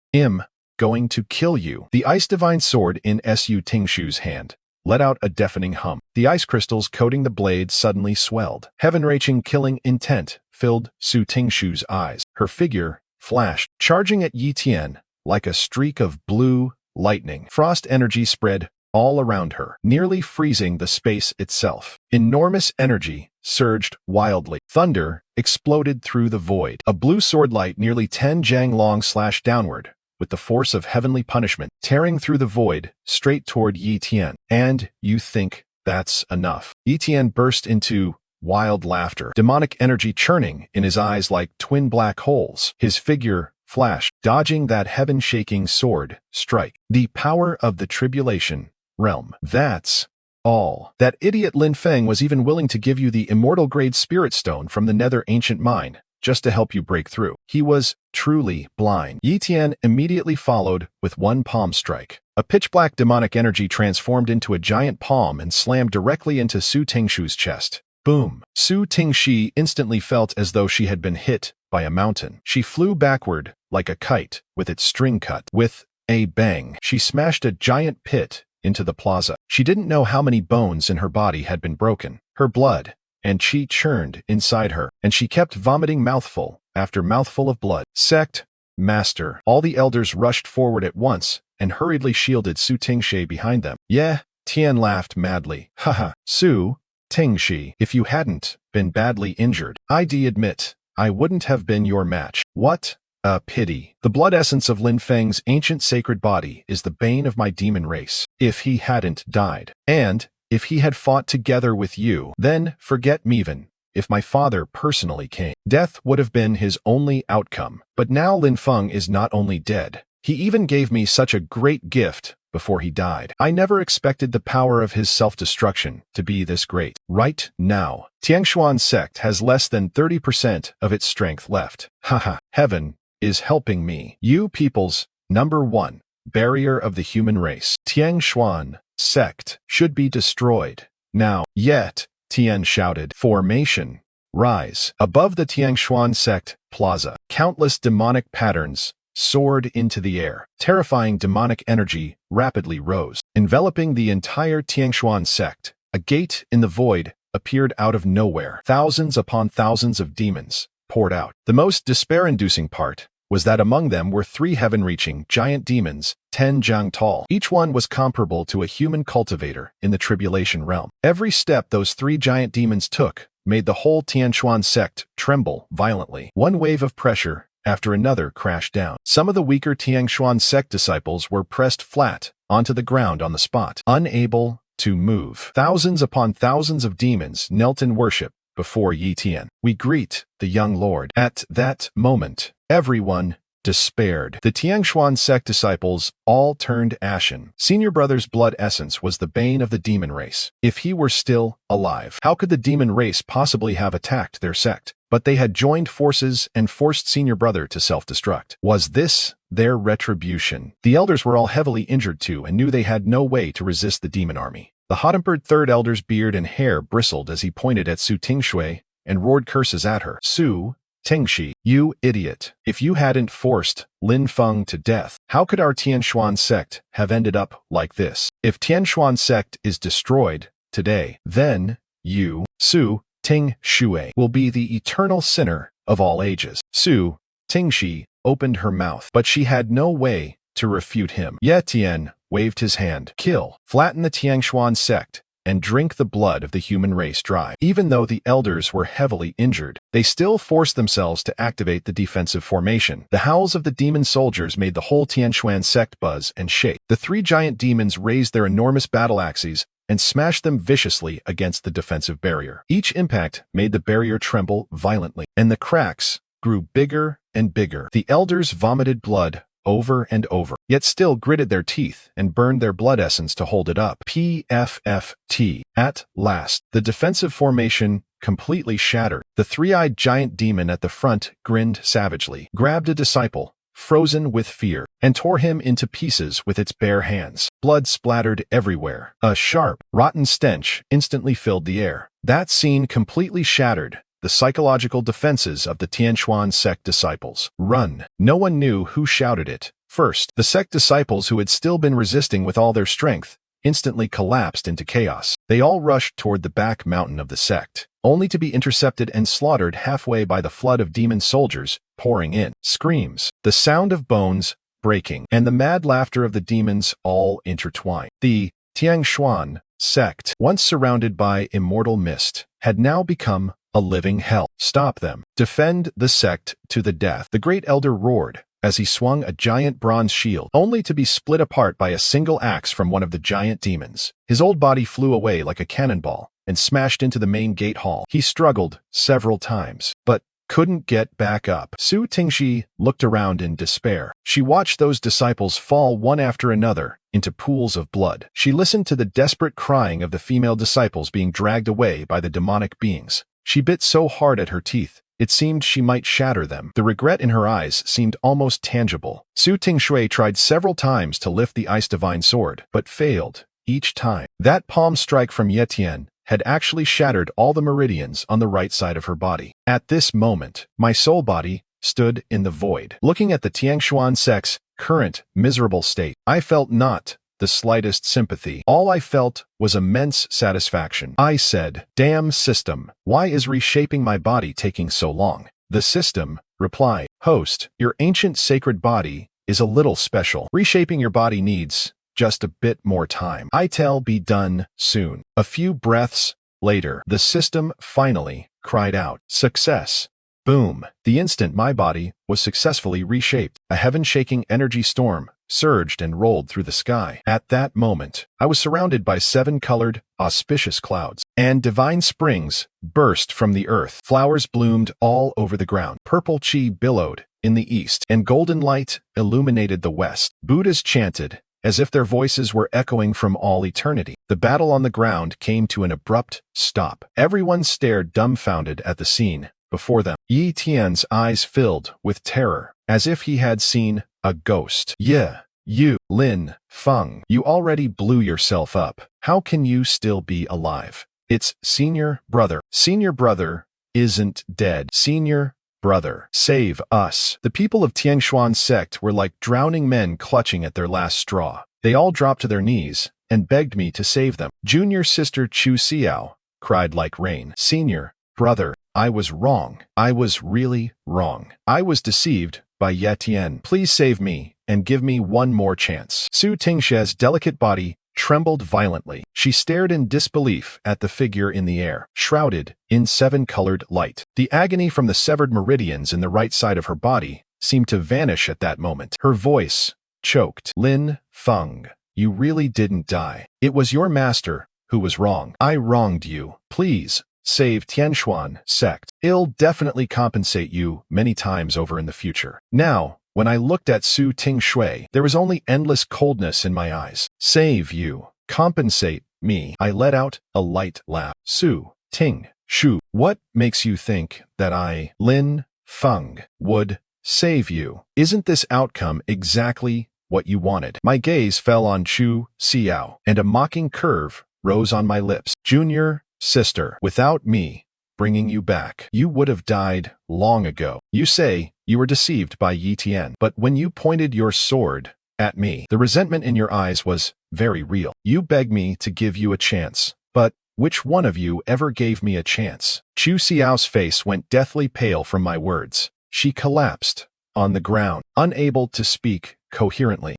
Going to kill you. The ice divine sword in Su Tingshu's hand let out a deafening hum. The ice crystals coating the blade suddenly swelled. Heaven-reaching killing intent filled Su Tingshu's eyes. Her figure flashed, charging at Yi Tian like a streak of blue lightning. Frost energy spread all around her, nearly freezing the space itself. Enormous energy surged wildly. Thunder exploded through the void. A blue sword light nearly 10 jang long slashed downward, with the force of heavenly punishment, tearing through the void straight toward Yi Tian. And you think that's enough? Yi Tian burst into wild laughter, demonic energy churning in his eyes like twin black holes. His figure flashed, dodging that heaven-shaking sword strike. The power of the tribulation realm. That's all. That idiot Lin Feng was even willing to give you the immortal grade spirit stone from the nether ancient mine, just to help you break through. He was truly blind. Yi Tian immediately followed with one palm strike. A pitch-black demonic energy transformed into a giant palm and slammed directly into Su Tingshu's chest. Boom. Su Tingshi instantly felt as though she had been hit by a mountain. She flew backward like a kite with its string cut. With a bang, she smashed a giant pit into the plaza. She didn't know how many bones in her body had been broken. Her blood and chi churned inside her, and she kept vomiting mouthful after mouthful of blood. Sect Master. All the elders rushed forward at once and hurriedly shielded Su Tingshi behind them. Yeah, Tian laughed madly. Haha, Su Tingshi, if you hadn't been badly injured, I'd admit I wouldn't have been your match. What a pity. The blood essence of Lin Feng's ancient sacred body is the bane of my demon race. If he hadn't died, and if he had fought together with you, then forget me even if my father personally came. Death would have been his only outcome. But now Lin Feng is not only dead. He even gave me such a great gift before he died. I never expected the power of his self-destruction to be this great. Right now, Tiangshuan sect has less than 30% of its strength left. Haha, heaven is helping me. You peoples, number 1, barrier of the human race. Tiangshuan sect should be destroyed. Now, yet, Tian shouted. Formation. Rise. Above the Tiangshuan sect plaza, countless demonic patterns soared into the air. Terrifying demonic energy rapidly rose, enveloping the entire Tiangshuan sect. A gate in the void appeared out of nowhere. Thousands upon thousands of demons poured out. The most despair-inducing part was that among them were 3 heaven-reaching giant demons, 10 jiang tall. Each one was comparable to a human cultivator in the tribulation realm. Every step those 3 giant demons took made the whole Tianshuan sect tremble violently. One wave of pressure after another crashed down. Some of the weaker Tiangshuan sect disciples were pressed flat onto the ground on the spot, unable to move. Thousands upon thousands of demons knelt in worship before Yi Tian. We greet the young lord. At that moment, everyone despaired. The Tiangshuan sect disciples all turned ashen. Senior brother's blood essence was the bane of the demon race. If he were still alive, how could the demon race possibly have attacked their sect? But they had joined forces and forced senior brother to self-destruct. Was this their retribution? The elders were all heavily injured too and knew they had no way to resist the demon army. The hot-tempered third elder's beard and hair bristled as he pointed at Su Tingshui and roared curses at her. Su Tingshi, you idiot. If you hadn't forced Lin Feng to death, how could our Tianshuan sect have ended up like this? If Tianshuan sect is destroyed today, then you, Su Tingshui, will be the eternal sinner of all ages. Su Tingshi opened her mouth, but she had no way to refute him. Ye Tian waved his hand. Kill, flatten the Tianshuan sect, and drink the blood of the human race dry. Even though the elders were heavily injured, they still forced themselves to activate the defensive formation. The howls of the demon soldiers made the whole Tianshuan sect buzz and shake. The 3 giant demons raised their enormous battle axes and smashed them viciously against the defensive barrier. Each impact made the barrier tremble violently, and the cracks grew bigger and bigger. The elders vomited blood over and over, yet still gritted their teeth and burned their blood essence to hold it up. PFFT. At last, the defensive formation completely shattered. The 3-eyed giant demon at the front grinned savagely, grabbed a disciple, frozen with fear, and tore him into pieces with its bare hands. Blood splattered everywhere. A sharp, rotten stench instantly filled the air. That scene completely shattered the psychological defenses of the Tianshuan sect disciples. Run! No one knew who shouted it first. The sect disciples who had still been resisting with all their strength instantly collapsed into chaos. They all rushed toward the back mountain of the sect, only to be intercepted and slaughtered halfway by the flood of demon soldiers pouring in. Screams, the sound of bones breaking, and the mad laughter of the demons all intertwined. The Tiangshuan sect, once surrounded by immortal mist, had now become a living hell. Stop them. Defend the sect to the death. The great elder roared as he swung a giant bronze shield, only to be split apart by a single axe from one of the giant demons. His old body flew away like a cannonball and smashed into the main gate hall. He struggled several times, but couldn't get back up. Su Tingshi looked around in despair. She watched those disciples fall one after another into pools of blood. She listened to the desperate crying of the female disciples being dragged away by the demonic beings. She bit so hard at her teeth, it seemed she might shatter them. The regret in her eyes seemed almost tangible. Su Tingshui tried several times to lift the ice divine sword, but failed each time. That palm strike from Ye Tian had actually shattered all the meridians on the right side of her body. At this moment, my soul body stood in the void. Looking at the Tiangshuan sect's current miserable state, I felt not the slightest sympathy. All I felt was immense satisfaction. I said, "Damn system, why is reshaping my body taking so long?" The system replied, "Host, your ancient sacred body is a little special. Reshaping your body needs just a bit more time. It'll be done soon." A few breaths later, the system finally cried out, "Success." Boom! The instant my body was successfully reshaped, a heaven-shaking energy storm surged and rolled through the sky. At that moment, I was surrounded by 7-colored, auspicious clouds, and divine springs burst from the earth. Flowers bloomed all over the ground. Purple chi billowed in the east, and golden light illuminated the west. Buddhas chanted, as if their voices were echoing from all eternity. The battle on the ground came to an abrupt stop. Everyone stared dumbfounded at the scene before them. Yi Tian's eyes filled with terror, as if he had seen a ghost. Yeah, you, Lin Feng, you already blew yourself up. How can you still be alive? It's senior brother. Senior brother isn't dead. Senior brother, save us. The people of Tiangshuan sect were like drowning men clutching at their last straw. They all dropped to their knees and begged me to save them. Junior sister Chu Xiao cried like rain. Senior brother, I was wrong. I was really wrong. I was deceived by Ye Tian. Please save me and give me one more chance. Su Tingshe's delicate body trembled violently. She stared in disbelief at the figure in the air, shrouded in 7-colored light. The agony from the severed meridians in the right side of her body seemed to vanish at that moment. Her voice choked. Lin Feng, you really didn't die. It was your master who was wrong. I wronged you. Please save Tianshuan sect. I'll definitely compensate you many times over in the future. Now, when I looked at Su Tingshui, there was only endless coldness in my eyes. Save you. Compensate me. I let out a light laugh. Su Tingshu, what makes you think that I, Lin Feng, would save you? Isn't this outcome exactly what you wanted? My gaze fell on Chu Xiao, and a mocking curve rose on my lips. Junior sister, without me bringing you back, you would have died long ago. You say you were deceived by Yi Tian, but when you pointed your sword at me, the resentment in your eyes was very real. You begged me to give you a chance, but which one of you ever gave me a chance? Chu Xiao's face went deathly pale from my words. She collapsed on the ground, unable to speak coherently.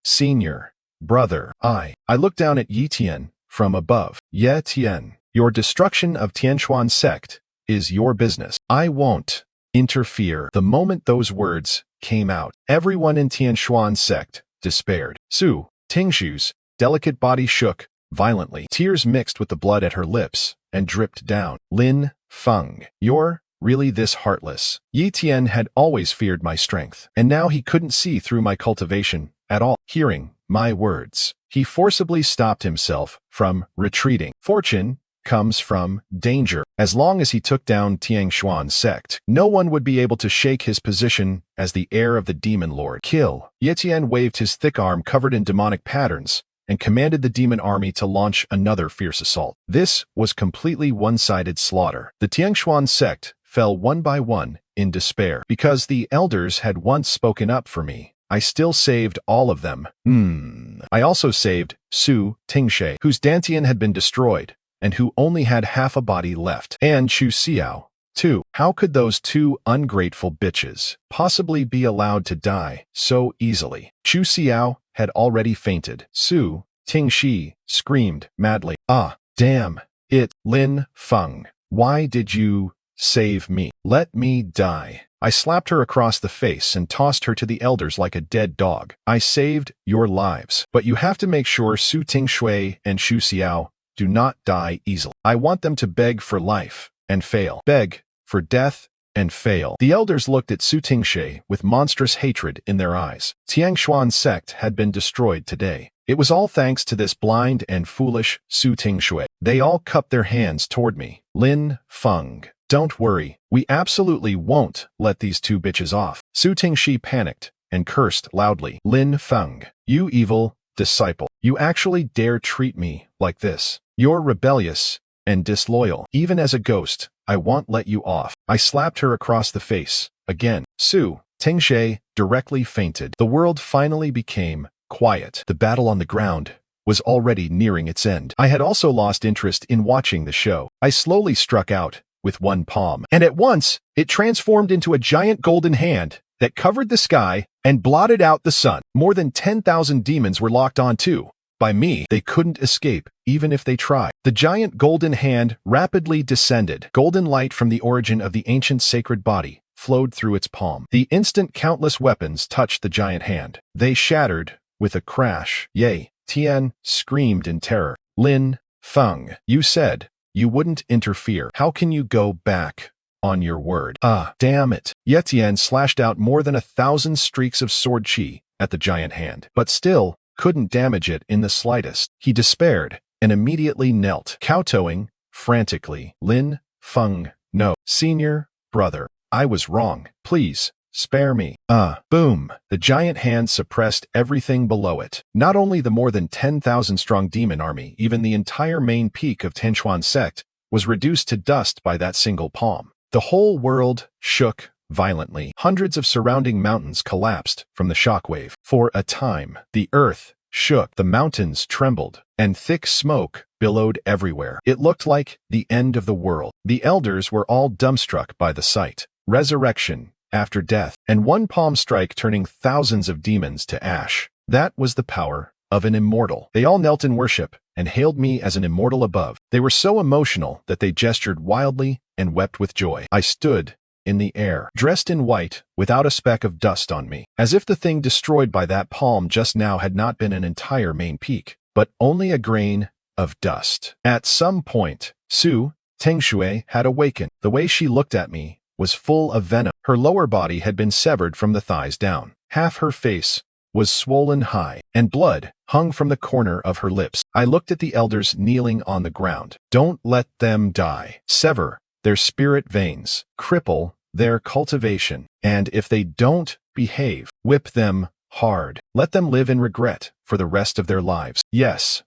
Senior brother, I looked down at Yi Tian from above. Ye Tian, your destruction of Tianshuan sect is your business. I won't interfere. The moment those words came out, everyone in Tianshuan sect despaired. Su Tingshu's delicate body shook violently. Tears mixed with the blood at her lips and dripped down. Lin Feng, you're really this heartless? Yi Tian had always feared my strength, and now he couldn't see through my cultivation at all. Hearing my words, he forcibly stopped himself from retreating. Fortune comes from danger. As long as he took down Tiangshuan sect, no one would be able to shake his position as the heir of the demon lord. Kill. Ye Tian waved his thick arm covered in demonic patterns and commanded the demon army to launch another fierce assault. This was completely one-sided slaughter. The Tiangshuan sect fell one by one in despair. Because the elders had once spoken up for me, I still saved all of them. I also saved Su Tingshe, whose dantian had been destroyed, and who only had half a body left. And Chu Xiao, too. How could those two ungrateful bitches possibly be allowed to die so easily? Chu Xiao had already fainted. Su Tingshi screamed madly. Ah, damn it, Lin Feng. Why did you save me? Let me die. I slapped her across the face and tossed her to the elders like a dead dog. I saved your lives, but you have to make sure Su Tingshui and Chu Xiao do not die easily. I want them to beg for life and fail. Beg for death and fail. The elders looked at Su Tingshui with monstrous hatred in their eyes. Tiangshuan sect had been destroyed today. It was all thanks to this blind and foolish Su Tingshui. They all cupped their hands toward me. Lin Feng, don't worry. We absolutely won't let these two bitches off. Su Tingshi panicked and cursed loudly. Lin Feng, you evil disciple. You actually dare treat me like this. You're rebellious and disloyal. Even as a ghost, I won't let you off. I slapped her across the face. Again. Su Tingshe directly fainted. The world finally became quiet. The battle on the ground was already nearing its end. I had also lost interest in watching the show. I slowly struck out with one palm, and at once it transformed into a giant golden hand that covered the sky and blotted out the sun. More than 10,000 demons were locked on too. By me, they couldn't escape, even if they tried. The giant golden hand rapidly descended. Golden light from the origin of the ancient sacred body flowed through its palm. The instant countless weapons touched the giant hand. They shattered with a crash. Ye Tian screamed in terror. Lin Feng, you said you wouldn't interfere. How can you go back on your word? Ah, damn it. Ye Tian slashed out more than 1,000 streaks of sword chi at the giant hand, but still couldn't damage it in the slightest. He despaired and immediately knelt, kowtowing frantically. Lin Feng, no, senior brother, I was wrong. Please, spare me. Boom. The giant hand suppressed everything below it. Not only the more than 10,000 strong demon army, even the entire main peak of Tenchuan sect was reduced to dust by that single palm. The whole world shook violently. Hundreds of surrounding mountains collapsed from the shockwave. For a time, the earth shook, the mountains trembled, and thick smoke billowed everywhere. It looked like the end of the world. The elders were all dumbstruck by the sight. Resurrection after death, and one palm strike turning thousands of demons to ash. That was the power of an immortal. They all knelt in worship and hailed me as an immortal above. They were so emotional that they gestured wildly and wept with joy. I stood in the air, dressed in white, without a speck of dust on me, as if the thing destroyed by that palm just now had not been an entire main peak, but only a grain of dust. At some point, Su Tingshui had awakened. The way she looked at me was full of venom. Her lower body had been severed from the thighs down. Half her face was swollen high, and blood hung from the corner of her lips. I looked at the elders kneeling on the ground. Don't let them die. Sever their spirit veins, cripple their cultivation, and if they don't behave, whip them hard. Let them live in regret for the rest of their lives. Yes,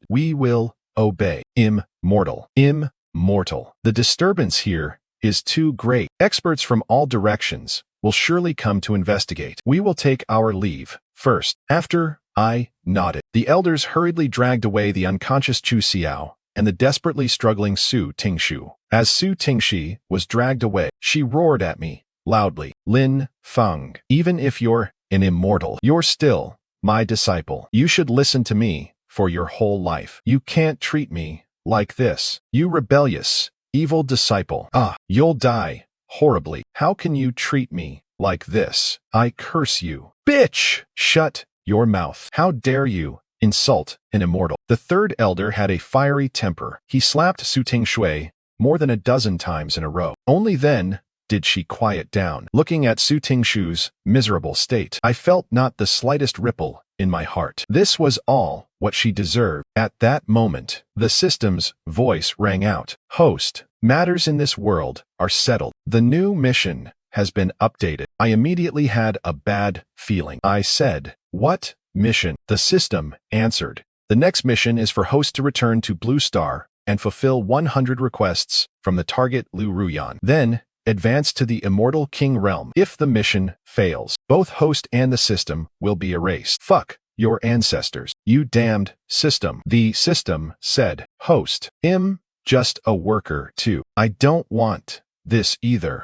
we will obey. Immortal. Immortal. The disturbance here is too great. Experts from all directions will surely come to investigate. We will take our leave first. After I nodded, the elders hurriedly dragged away the unconscious Chu Xiao and the desperately struggling Su Tingshu. As Su Tingshi was dragged away, she roared at me loudly. Lin Feng, even if you're an immortal, you're still my disciple. You should listen to me for your whole life. You can't treat me like this. You rebellious, evil disciple. You'll die horribly. How can you treat me like this? I curse you. Bitch! Shut your mouth. How dare you insult an immortal? The third elder had a fiery temper. He slapped Su Tingshui more than a dozen times in a row. Only then did she quiet down. Looking at Su Tingshu's miserable state, I felt not the slightest ripple in my heart. This was all what she deserved. At that moment, the system's voice rang out. Host, matters in this world are settled. The new mission has been updated. I immediately had a bad feeling. I said, what mission? The system answered. The next mission is for host to return to Blue Star and fulfill 100 requests from the target Lu Ruyan. Then, advance to the Immortal King Realm. If the mission fails, both host and the system will be erased. Fuck your ancestors, you damned system. The system said, host, just a worker too. I don't want this either.